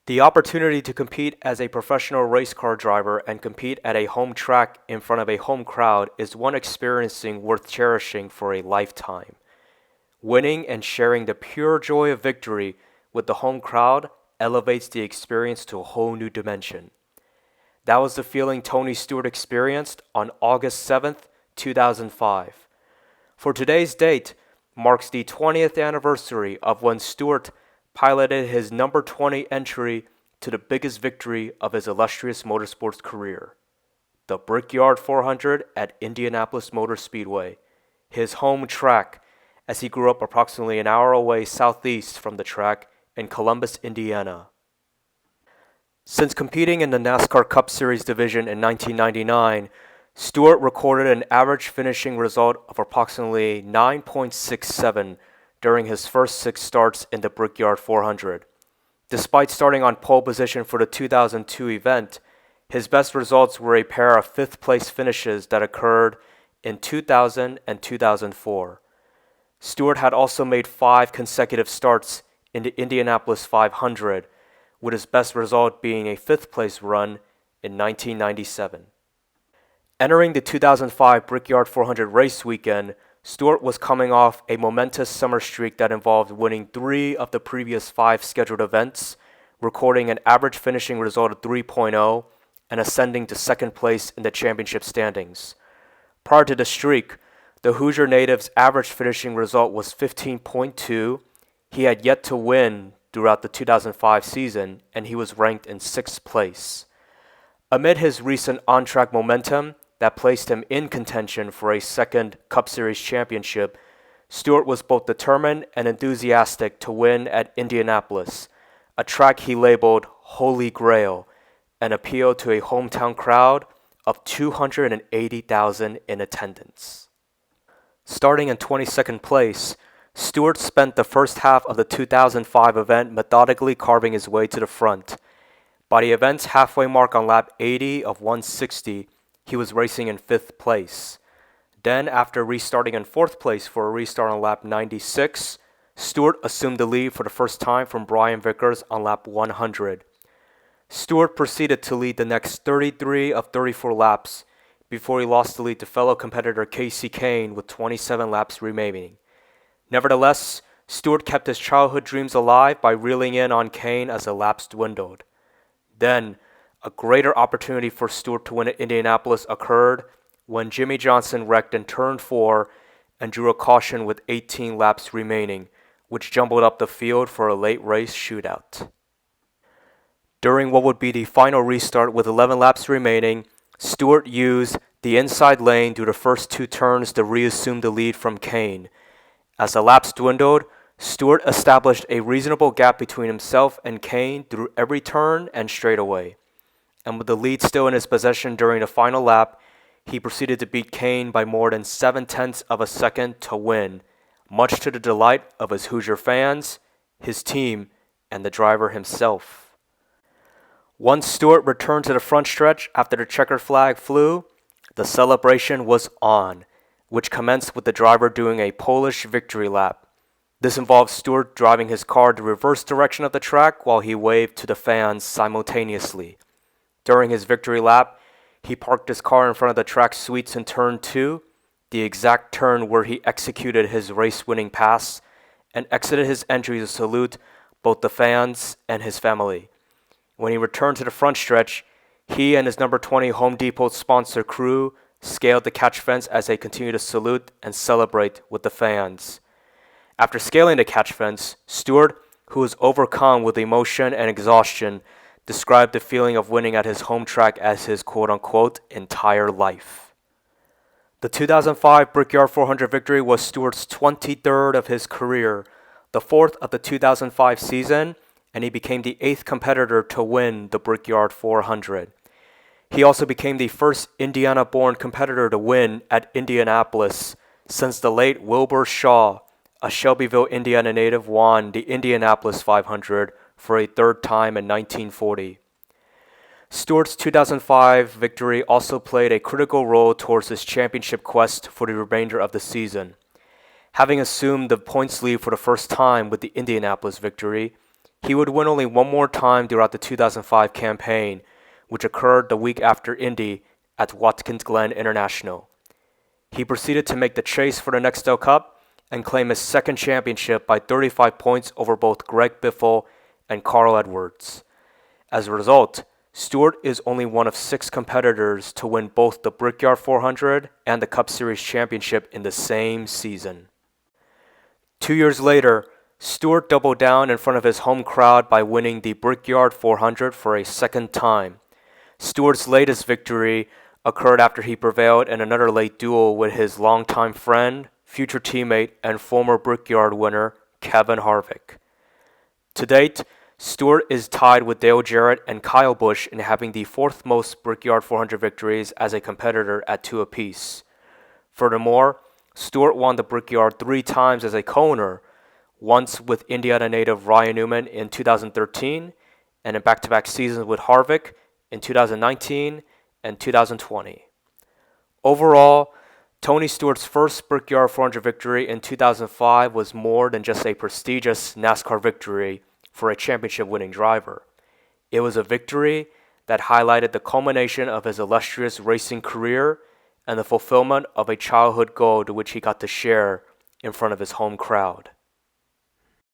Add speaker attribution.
Speaker 1: The opportunity to compete as a professional race car driver and compete at a home track in front of a home crowd is one experiencing worth cherishing for a lifetime. Winning and sharing the pure joy of victory with the home crowd elevates the experience to a whole new dimension. That was the feeling Tony Stewart experienced on August 7th, 2005. For today's date marks the 20th anniversary of when Stewart piloted his number 20 entry to the biggest victory of his illustrious motorsports career, the Brickyard 400 at Indianapolis Motor Speedway, his home track, as he grew up approximately an hour away southeast from the track in Columbus, Indiana. Since competing in the NASCAR Cup Series division in 1999, Stewart recorded an average finishing result of approximately 9.67 during his first 6 starts in the Brickyard 400. Despite starting on pole position for the 2002 event, his best results were a pair of 5th-place finishes that occurred in 2000 and 2004. Stewart had also made 5 consecutive starts in the Indianapolis 500, with his best result being a 5th-place run in 1997. Entering the 2005 Brickyard 400 race weekend, Stewart was coming off a momentous summer streak that involved winning 3 of the previous 5 scheduled events, recording an average finishing result of 3.0 and ascending to 2nd place in the championship standings. Prior to the streak, the Hoosier native's average finishing result was 15.2. He had yet to win throughout the 2005 season, and he was ranked in 6th place. Amid his recent on-track momentum that placed him in contention for a 2nd Cup Series championship, Stewart was both determined and enthusiastic to win at Indianapolis, a track he labeled Holy Grail, and appealed to a hometown crowd of 280,000 in attendance. Starting in 22nd place, Stewart spent the first half of the 2005 event methodically carving his way to the front. By the event's halfway mark on lap 80 of 160, he was racing in 5th place. Then, after restarting in 4th place for a restart on lap 96, Stewart assumed the lead for the first time from Brian Vickers on lap 100. Stewart proceeded to lead the next 33 of 34 laps before he lost the lead to fellow competitor Casey Kane with 27 laps remaining. Nevertheless, Stewart kept his childhood dreams alive by reeling in on Kane as the laps dwindled. Then, a greater opportunity for Stewart to win at Indianapolis occurred when Jimmy Johnson wrecked in turn 4 and drew a caution with 18 laps remaining, which jumbled up the field for a late race shootout. During what would be the final restart with 11 laps remaining, Stewart used the inside lane through the first 2 turns to reassume the lead from Kane. As the laps dwindled, Stewart established a reasonable gap between himself and Kane through every turn and straightaway. And with the lead still in his possession during the final lap, he proceeded to beat Kane by more than 0.7 of a second to win, much to the delight of his Hoosier fans, his team, and the driver himself. Once Stewart returned to the front stretch after the checkered flag flew, the celebration was on, which commenced with the driver doing a Polish victory lap. This involved Stewart driving his car the reverse direction of the track while he waved to the fans simultaneously. During his victory lap, he parked his car in front of the track suites in turn 2, the exact turn where he executed his race-winning pass, and exited his entry to salute both the fans and his family. When he returned to the front stretch, he and his number 20 Home Depot sponsor crew scaled the catch fence as they continued to salute and celebrate with the fans. After scaling the catch fence, Stewart, who was overcome with emotion and exhaustion, described the feeling of winning at his home track as his quote-unquote entire life. The 2005 Brickyard 400 victory was Stewart's 23rd of his career, the 4th of the 2005 season, and he became the 8th competitor to win the Brickyard 400. He also became the first Indiana-born competitor to win at Indianapolis since the late Wilbur Shaw, a Shelbyville, Indiana native, won the Indianapolis 500 for a 3rd time in 1940. Stewart's 2005 victory also played a critical role towards his championship quest for the remainder of the season. Having assumed the points lead for the first time with the Indianapolis victory, He would win only one more time throughout the 2005 campaign, which occurred the week after Indy at Watkins Glen International. He proceeded to make the chase for the Nextel Cup and claim his second championship by 35 points over both Greg Biffle and Carl Edwards. As a result, Stewart is only one of 6 competitors to win both the Brickyard 400 and the Cup Series championship in the same season. 2 years later, Stewart doubled down in front of his home crowd by winning the Brickyard 400 for a second time. Stewart's latest victory occurred after he prevailed in another late duel with his longtime friend, future teammate, and former Brickyard winner, Kevin Harvick. To date, Stewart is tied with Dale Jarrett and Kyle Busch in having the 4th most Brickyard 400 victories as a competitor at 2 apiece. Furthermore, Stewart won the Brickyard 3 times as a co-owner, once with Indiana native Ryan Newman in 2013, and in back-to-back seasons with Harvick in 2019 and 2020. Overall, Tony Stewart's first Brickyard 400 victory in 2005 was more than just a prestigious NASCAR victory for a championship-winning driver. It was a victory that highlighted the culmination of his illustrious racing career and the fulfillment of a childhood goal to which he got to share in front of his home crowd.